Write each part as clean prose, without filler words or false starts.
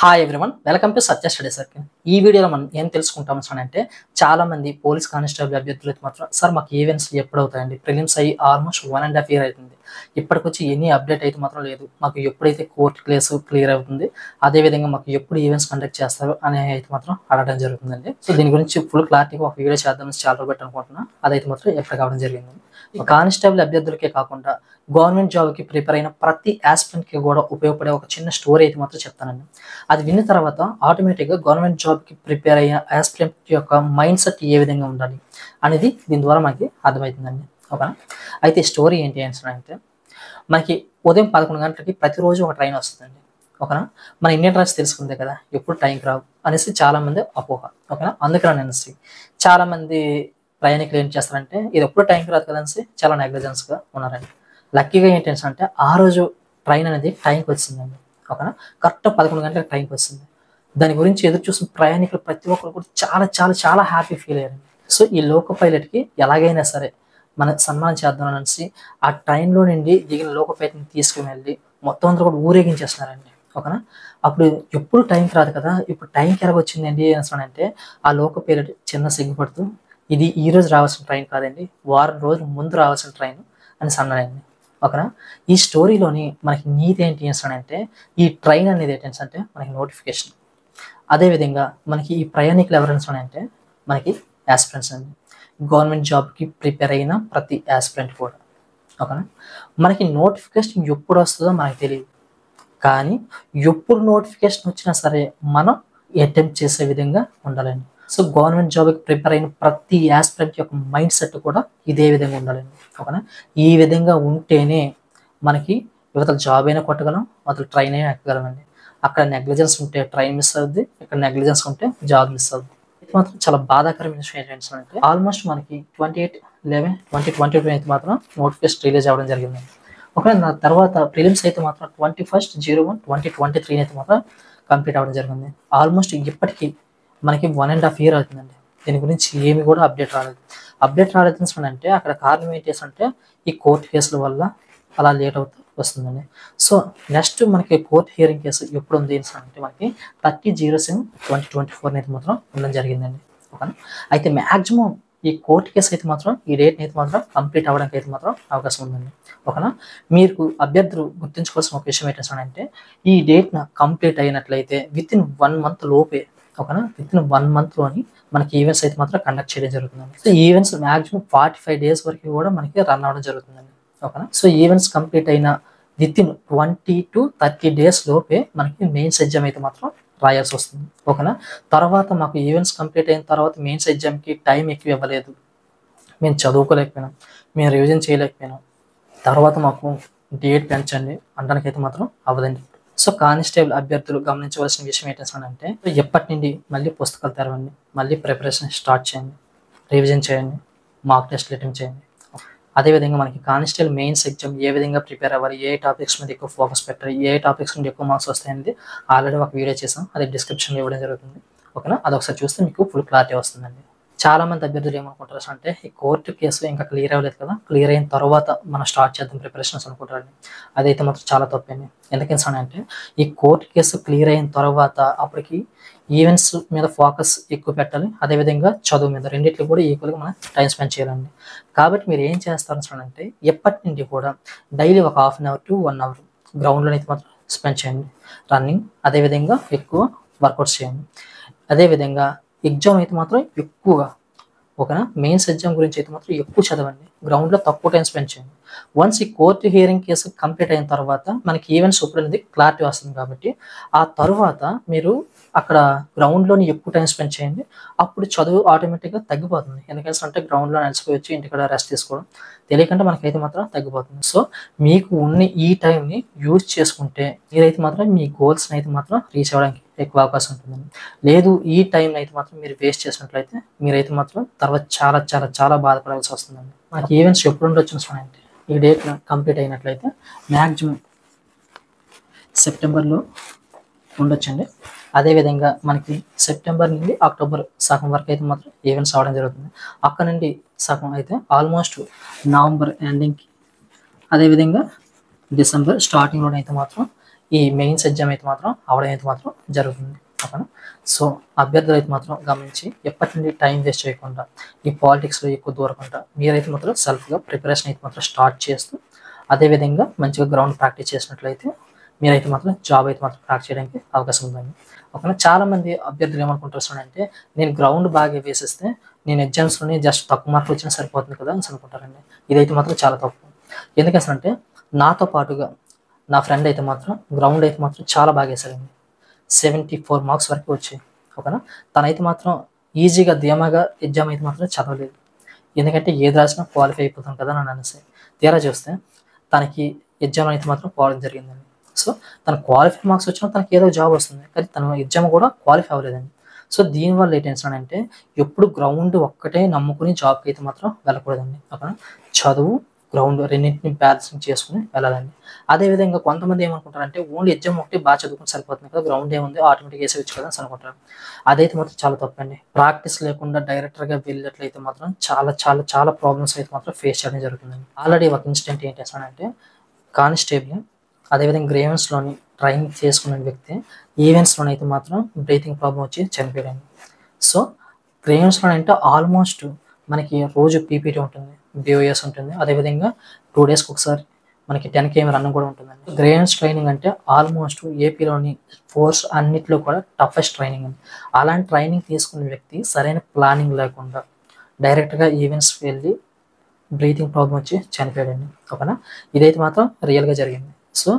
Hi everyone, welcome to Satya study circle. ఈ వీడియోలో మనం ఏం తెలుసుకుంటాం సార్ అంటే, చాలా మంది పోలీస్ కానిస్టేబుల్ అభ్యర్థులు అయితే మాత్రం సార్ మాకు ఈవెంట్స్ ఎప్పుడు అవుతాయండి, ప్రిలిమ్స్ అయ్యి ఆల్మోస్ట్ 1.5 year అవుతుంది, ఇప్పటికొచ్చి ఎనీ అప్డేట్ అయితే మాత్రం లేదు, మాకు ఎప్పుడైతే కోర్టు కేసు క్లియర్ అవుతుంది, అదేవిధంగా మాకు ఎప్పుడు ఈవెంట్స్ కండక్ట్ చేస్తారు అనే అయితే మాత్రం అడగడం జరుగుతుందండి. సో దీని గురించి ఫుల్ క్లారిటీగా ఒక వీడియో చేద్దామని చాలా రోజులు పెట్టనుకుంటున్నా, అదైతే మాత్రం ఎప్పుడు కావడం జరిగింది. కానిస్టేబుల్ అభ్యర్థులకే కాకుండా గవర్నమెంట్ జాబ్కి ప్రిపేర్ అయిన ప్రతి ఆస్పిరెంట్కి కూడా ఉపయోగపడే ఒక చిన్న స్టోరీ అయితే మాత్రం చెప్తానండి. అది విన్న తర్వాత ఆటోమేటిక్గా గవర్నమెంట్ జాబ్కి ప్రిపేర్ అయిన ఆస్పిరెంట్ యొక్క మైండ్ సెట్ ఏ విధంగా ఉండాలి అనేది దీని ద్వారా మనకి అర్థమవుతుందండి. ఓకేనా? అయితే స్టోరీ ఏంటి అంటే, మనకి ఉదయం 11 గంటలకి ప్రతిరోజు ఒక ట్రైన్ వస్తుందండి. ఓకేనా? మన ఇండియన్ ట్రైన్స్ తెలుసుకుందే కదా, ఎప్పుడు టైంకి రావు అనేసి చాలామంది అపోహ. ఓకేనా? అందుకని అనేసి చాలామంది ప్రయాణికులు ఏం చేస్తారంటే, ఇది ఎప్పుడు టైంకి రాదు కదా అనేసి చాలా నెగ్లిజెన్స్గా ఉన్నారండి. లక్కీగా ఏంటంటే అంటే, ఆ రోజు ట్రైన్ అనేది టైంకి వచ్చిందండి. ఓకేనా? కరెక్ట్ 11 గంటలకు టైంకి వచ్చింది. దాని గురించి ఎదురు చూసిన ప్రయాణికులు ప్రతి ఒక్కరు కూడా చాలా చాలా చాలా హ్యాపీ ఫీల్ అయ్యారండి. సో ఈ లోకో పైలట్కి ఎలాగైనా సరే మన సన్మానం చేద్దాం అనేసి ఆ ట్రైన్లో నుండి దిగిన లోకో పైలట్ని తీసుకుని వెళ్ళి మొత్తం అందరూ కూడా ఊరేగించేస్తున్నారండి. ఓకేనా? అప్పుడు ఎప్పుడు టైంకి రాదు కదా, ఇప్పుడు టైంకి ఎలాగ వచ్చిందండి అంటే, ఆ లోకో పైలట్ చిన్న సిగ్గుపడుతూ, ఇది ఈ రోజు రావాల్సిన ట్రైన్ కాదండి, వారం రోజుల ముందు రావాల్సిన ట్రైన్ అని అన్నాడండి. ఓకేనా? ఈ స్టోరీలోని మనకి నీతి ఏంటి అంటే, ఈ ట్రైన్ అనేది ఏంటంటే మనకి నోటిఫికేషన్. అదేవిధంగా మనకి ఈ ప్రయాణికులు ఎవరైనా అంటే మనకి యాస్పిరెంట్స్ అండి. గవర్నమెంట్ జాబ్కి ప్రిపేర్ అయిన ప్రతి యాస్పిరెంట్ కూడా. ఓకేనా? మనకి నోటిఫికేషన్ ఎప్పుడు వస్తుందో మనకు తెలియదు, కానీ ఎప్పుడు నోటిఫికేషన్ వచ్చినా సరే మనం అటెంప్ట్ చేసే విధంగా ఉండాలండి. సో గవర్నమెంట్ జాబ్కి ప్రిపేర్ అయిన ప్రతి యాస్పిరెంట్ యొక్క మైండ్ సెట్ కూడా ఇదే విధంగా ఉండాలండి. ఓకేనా? ఈ విధంగా ఉంటేనే మనకి యువతల జాబ్ అయినా కొట్టగలం, అవతల ట్రైన్ అయినా ఎక్కగలమండి. అక్కడ నెగ్లిజెన్స్ ఉంటే ట్రైన్ మిస్ అవుద్ది, ఇక్కడ నెగ్లిజెన్స్ ఉంటే జాబ్ మిస్ అవుద్ది. ఇది మాత్రం చాలా బాధాకరమైన విషయం ఏంటంటే, ఆల్మోస్ట్ మనకి 28/11/2022 అయితే మాత్రం నోటిఫికేషన్ రిలీజ్ అవ్వడం జరిగిందండి. ఒకవేళ నా తర్వాత ప్రిలిమ్స్ అయితే మాత్రం 21/01/2023 అయితే మాత్రం కంప్లీట్ అవ్వడం జరిగింది. ఆల్మోస్ట్ ఇప్పటికీ మనకి 1.5 year అవుతుందండి. దీని గురించి ఏమి కూడా అప్డేట్ రాలేదు. అప్డేట్ రాలేదు అంటే అక్కడ కారణం ఏంటి అంటే, ఈ కోర్టు కేసుల వల్ల అలా లేట్ అవుతూ వస్తుందండి. సో నెక్స్ట్ మనకి కోర్టు హియరింగ్ కేసు ఎప్పుడు ఉంది అంటే, మనకి 30/07/2024 అయితే మాత్రం ఉండడం జరిగిందండి. ఓకేనా? అయితే మ్యాక్సిమం ఈ కోర్టు కేసు అయితే మాత్రం ఈ డేట్ని అయితే మాత్రం కంప్లీట్ అవ్వడానికి అయితే మాత్రం అవకాశం ఉందండి. ఓకేనా? మీకు అభ్యర్థులు గుర్తుంచుకోవాల్సిన ఒక విషయం ఏంటంటే, ఈ డేట్న కంప్లీట్ అయినట్లయితే వితిన్ 1 month లోపే, ఓకేనా, వితిన్ 1 month లోని మనకి ఈవెంట్స్ అయితే మాత్రం కండక్ట్ చేయడం జరుగుతుందండి. సో ఈవెంట్స్ మ్యాక్సిమం 45 days వరకు కూడా మనకి రన్ అవ్వడం జరుగుతుందండి. ఓకేనా? సో ఈవెంట్స్ కంప్లీట్ అయిన వితిన్ 20 to 30 days లోపే మనకి మెయిన్స్ ఎగ్జామ్ అయితే మాత్రం రాయాల్సి వస్తుంది. ఓకేనా? తర్వాత మాకు ఈవెంట్స్ కంప్లీట్ అయిన తర్వాత మెయిన్స్ ఎగ్జామ్కి టైం ఎక్కువ ఇవ్వలేదు, మేము చదువుకోలేకపోయినాం, మేము రివిజన్ చేయలేకపోయినాం, తర్వాత మాకు డేట్ పెంచండి అనడానికైతే మాత్రం అవ్వదండి. సో కానిస్టేబుల్ అభ్యర్థులు గమనించవలసిన విషయం ఏంటంటే, ఎప్పటి నుండి మళ్ళీ పుస్తకాలు తెరవండి, మళ్ళీ ప్రిపరేషన్ స్టార్ట్ చేయండి, రివిజన్ చేయండి, మాక్ టెస్ట్లు అటెంప్ట్ చేయండి. అదేవిధంగా మనకి కానిస్టేబుల్ మెయిన్స్ ఎగ్జామ్ ఏ విధంగా ప్రిపేర్ అవ్వాలి, ఏ టాపిక్స్ మీద ఎక్కువ ఫోకస్ పెట్టాలి, ఏ టాపిక్స్ నుండి ఎక్కువ మార్క్స్ వస్తాయనేది ఆల్రెడీ ఒక వీడియో చేసాం, అది డిస్క్రిప్షన్లో ఇవ్వడం జరుగుతుంది. ఓకేనా? అదొకసారి చూస్తే మీకు ఫుల్ క్లారిటీ వస్తుందండి. చాలామంది అభ్యర్థులు ఏమనుకుంటారు అంటే, ఈ కోర్టు కేసు ఇంకా క్లియర్ అవ్వలేదు కదా, క్లియర్ అయిన తర్వాత మనం స్టార్ట్ చేద్దాం ప్రిపరేషన్స్ అనుకుంటారండి. అదైతే మాత్రం చాలా తప్పండి. ఎందుకని అంటే, ఈ కోర్టు కేసు క్లియర్ అయిన తర్వాత అప్పటికి ఈవెంట్స్ మీద ఫోకస్ ఎక్కువ పెట్టాలి, అదేవిధంగా చదువు మీద రెండింటిలో కూడా ఈక్వల్గా మనం టైం స్పెండ్ చేయాలండి. కాబట్టి మీరు ఏం చేస్తారు అంటే, ఎప్పటి నుండి కూడా డైలీ ఒక 1/2 hour to 1 hour గ్రౌండ్లో అయితే మాత్రం స్పెండ్ చేయండి. రన్నింగ్, అదేవిధంగా ఎక్కువ వర్కౌట్స్ చేయండి. అదేవిధంగా ఎగ్జామ్ అయితే మాత్రం ఎక్కువగా, ఓకేనా, మెయిన్స్ ఎగ్జామ్ గురించి అయితే మాత్రం ఎక్కువ చదవండి, గ్రౌండ్లో తక్కువ టైం స్పెండ్ చేయండి. వన్స్ ఈ కోర్టు హియరింగ్ కేసు కంప్లీట్ అయిన తర్వాత మనకి ఈవెంట్స్ ఎప్పుడు అనేది క్లారిటీ వస్తుంది, కాబట్టి ఆ తర్వాత మీరు అక్కడ గ్రౌండ్లోని ఎక్కువ టైం స్పెండ్ చేయండి. అప్పుడు చదువు ఆటోమేటిక్గా తగ్గిపోతుంది. ఎందుకంటే గ్రౌండ్లో అలసిపోయి వచ్చి ఇంటికాడ రెస్ట్ తీసుకోవడం తెలియకుండా మనకైతే మాత్రం తగ్గిపోతుంది. సో మీకు ఉన్న ఈ టైంని యూజ్ చేసుకుంటే మీరైతే మాత్రం మీ గోల్స్ని అయితే మాత్రం రీచ్ అవ్వడానికి ఎక్కువ అవకాశం ఉంటుందండి. లేదు ఈ టైం అయితే మాత్రం మీరు వేస్ట్ చేసినట్లయితే మీరైతే మాత్రం తర్వాత చాలా చాలా చాలా బాధపడాల్సి వస్తుందండి. మనకి ఈవెంట్స్ ఎప్పుడు ఉండొచ్చు అంటే, ఈ డేట్ కంప్లీట్ అయినట్లయితే మ్యాక్సిమం సెప్టెంబర్లో ఉండొచ్చండి. అదేవిధంగా మనకి సెప్టెంబర్ నుండి అక్టోబర్ సగం వరకు అయితే మాత్రం ఈవెంట్స్ అవడం జరుగుతుంది. అక్కడ నుండి సగం అయితే ఆల్మోస్ట్ నవంబర్ ఎండింగ్కి, అదేవిధంగా డిసెంబర్ స్టార్టింగ్లోనైతే మాత్రం ఈ మెయిన్స్ ఎగ్జామ్ అయితే మాత్రం అవడం అయితే మాత్రం జరుగుతుంది. ఓకేనా. సో అభ్యర్థులు అయితే మాత్రం గమనించి ఎప్పటి నుండి టైం వేస్ట్ చేయకుండా ఈ పాలిటిక్స్లో ఎక్కువ దూరకుండా మీరైతే మాత్రం సెల్ఫ్గా ప్రిపరేషన్ అయితే మాత్రం స్టార్ట్ చేస్తూ అదేవిధంగా మంచిగా గ్రౌండ్ ప్రాక్టీస్ చేసినట్లయితే మీరైతే మాత్రం జాబ్ అయితే మాత్రం క్రాక్ చేయడానికి అవకాశం ఉందండి. ఓకేనా. చాలామంది అభ్యర్థులు ఏమనుకుంటారంటే నేను గ్రౌండ్ బాగా వేసేస్తే నేను ఎగ్జామ్స్లోని జస్ట్ తక్కువ మార్కులు వచ్చినా సరిపోతుంది కదా అని అనుకుంటారండి. ఇదైతే మాత్రం చాలా తప్పు. ఎందుకంటే నాతో పాటుగా నా ఫ్రెండ్ అయితే మాత్రం గ్రౌండ్ అయితే మాత్రం చాలా బాగా వేశారండి. 74 మార్క్స్ వరకు వచ్చాయి. ఓకేనా. తనైతే మాత్రం ఈజీగా ధీమాగా ఎగ్జామ్ అయితే మాత్రం చదవలేదు. ఎందుకంటే ఏది రాసినా క్వాలిఫై అయిపోతాం కదా అని అనేసి. తీరా చూస్తే తనకి ఎగ్జామ్ అయితే మాత్రం పోవడం జరిగిందండి. సో తన క్వాలిఫై మార్క్స్ వచ్చినా తనకి ఏదో జాబ్ వస్తుంది, కానీ తన ఎగ్జామ్ కూడా క్వాలిఫై అవ్వలేదండి. సో దీనివల్ల ఏంటంటే ఎప్పుడు గ్రౌండ్ ఒక్కటే నమ్ముకుని జాబ్కి అయితే మాత్రం వెళ్ళకూడదండి. ఓకేనా. చదువు గ్రౌండ్ రెండింటిని బ్యాలెన్సింగ్ చేసుకుని వెళ్ళాలండి. అదేవిధంగా కొంతమంది ఏమనుకుంటారంటే ఓన్లీ ఎగ్జామ్ ఒకటి బాగా చదువుకుని సరిపోతుంది కదా, గ్రౌండ్ ఏముంది ఆటోమేటిక్ వేసేవచ్చు కదా అని అనుకుంటారు. అదైతే మాత్రం చాలా తప్పండి. ప్రాక్టీస్ లేకుండా డైరెక్టర్గా వెళ్ళినట్లయితే మాత్రం చాలా చాలా చాలా ప్రాబ్లమ్స్ అయితే మాత్రం ఫేస్ చేయడం జరుగుతుందండి. ఆల్రెడీ ఒక ఇన్సిడెంట్ ఏంటి అంటే కానిస్టేబుల్ అదేవిధంగా గ్రేవెన్స్లోని ట్రైనింగ్ చేసుకున్న వ్యక్తి ఈవెంట్స్లోని అయితే మాత్రం బ్రీతింగ్ ప్రాబ్లం వచ్చి చనిపోయాడండి. సో గ్రేవెన్స్లో అంటే ఆల్మోస్ట్ మనకి రోజు పీపీటీ ఉంటుంది, బిఓఎస్ ఉంటుంది, అదేవిధంగా 2 డేస్కి ఒకసారి మనకి 10 km రన్ కూడా ఉంటుందండి. గ్రేవెన్స్ ట్రైనింగ్ అంటే ఆల్మోస్ట్ ఏపీలోని ఫోర్స్ అన్నిట్లో కూడా టఫెస్ట్ ట్రైనింగ్ అండి. అలాంటి ట్రైనింగ్ తీసుకున్న వ్యక్తి సరైన ప్లానింగ్ లేకుండా డైరెక్ట్గా ఈవెంట్స్కి వెళ్ళి బ్రీతింగ్ ప్రాబ్లం వచ్చి చనిపోయాడండి. ఓకేనా. ఇదైతే మాత్రం రియల్గా జరిగింది. సో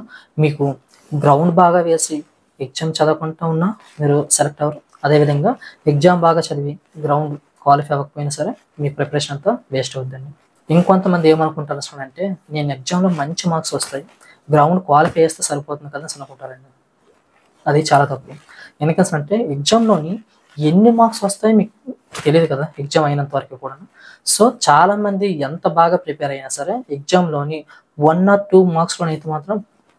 మీకు గ్రౌండ్ బాగా వేసి ఎగ్జామ్ చదవకుండా ఉన్నా మీరు సెలెక్ట్ అవ్వరు. అదేవిధంగా ఎగ్జామ్ బాగా చదివి గ్రౌండ్ క్వాలిఫై అవ్వకపోయినా సరే మీ ప్రిపరేషన్ అంతా వేస్ట్ అవుతుందండి. ఇంకొంతమంది ఏమనుకుంటారు అంటే నేను ఎగ్జామ్లో మంచి మార్క్స్ వస్తాయి, గ్రౌండ్ క్వాలిఫై చేస్తే సరిపోతుంది కదా అని అనుకుంటారండి. అది చాలా తప్పు. ఎందుకంటే ఎగ్జామ్లోని ఎన్ని మార్క్స్ వస్తాయో మీకు తెలియదు కదా ఎగ్జామ్ అయినంత వరకు కూడా. సో చాలామంది ఎంత బాగా ప్రిపేర్ అయినా సరే ఎగ్జామ్లోని 1 or 2 మార్క్స్లోని అయితే మాత్రం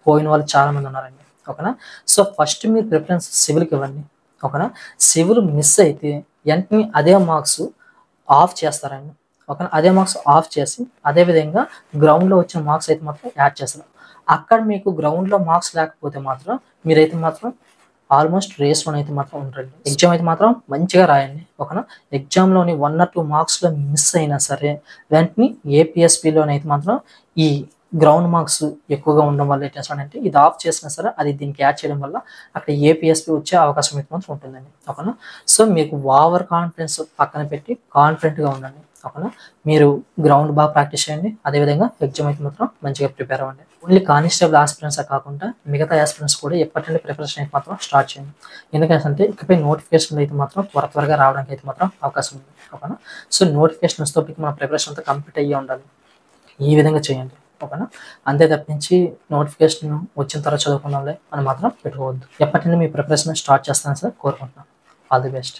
పోయిన వాళ్ళు చాలామంది ఉన్నారండి. ఓకేనా. సో ఫస్ట్ మీరు ప్రిఫరెన్స్ సివిల్కి ఇవ్వండి. ఓకేనా. సివిల్ మిస్ అయితే వెంటనే అదే మార్క్స్ ఆఫ్ చేస్తారండి. ఓకేనా. అదే మార్క్స్ ఆఫ్ చేసి అదేవిధంగా గ్రౌండ్లో వచ్చిన మార్క్స్ అయితే మాత్రం యాడ్ చేస్తారు. అక్కడ మీకు గ్రౌండ్లో మార్క్స్ లేకపోతే మాత్రం మీరైతే మాత్రం ఆల్మోస్ట్ రేస్లో అయితే మాత్రం ఉంటారండి. ఎగ్జామ్ అయితే మాత్రం మంచిగా రాయండి. ఓకేనా. ఎగ్జామ్లోని 1 or 2 మార్క్స్లో మిస్ అయినా సరే వెంటనే ఏపీఎస్పీలోనైతే మాత్రం ఈ గ్రౌండ్ మార్క్స్ ఎక్కువగా ఉండడం వల్ల ఏంటంటే ఇది ఆఫ్ చేసినా సరే అది దీనికి యాడ్ చేయడం వల్ల అక్కడ ఏపీఎస్పీ వచ్చే అవకాశం అయితే మాత్రం ఉంటుందండి. ఓకేనా. సో మీకు ఓవర్ కాన్ఫిడెన్స్ పక్కన పెట్టి కాన్ఫిడెంట్గా ఉండండి. ఓకేనా. మీరు గ్రౌండ్ బాగా ప్రాక్టీస్ చేయండి, అదేవిధంగా ఎగ్జామ్ అయితే మాత్రం మంచిగా ప్రిపేర్ అవ్వండి. ఓన్లీ కానిస్టేబుల్ ఆస్పిరెంట్సే కాకుండా మిగతా ఆస్పిరెంట్స్ కూడా ఎప్పటి నుండి ప్రిపరేషన్ అయితే మాత్రం స్టార్ట్ చేయండి. ఎందుకంటే ఇకపై నోటిఫికేషన్లు అయితే మాత్రం త్వరగా రావడానికి అయితే మాత్రం అవకాశం ఉంది. ఓకేనా. సో నోటిఫికేషన్ వస్తే మన ప్రిపరేషన్ అంతా కంప్లీట్ అయ్యి ఉండాలి. ఈ విధంగా చేయండి. ఓకేనా. అంతే తప్పించి నోటిఫికేషన్ వచ్చిన తర్వాత చదువుకున్నాంలే అని మాత్రం పెట్టుకోవద్దు. ఎప్పటి నుండి మీ ప్రిపరేషన్ స్టార్ట్ చేస్తానని సార్ కోరుకుంటున్నాను. All the best.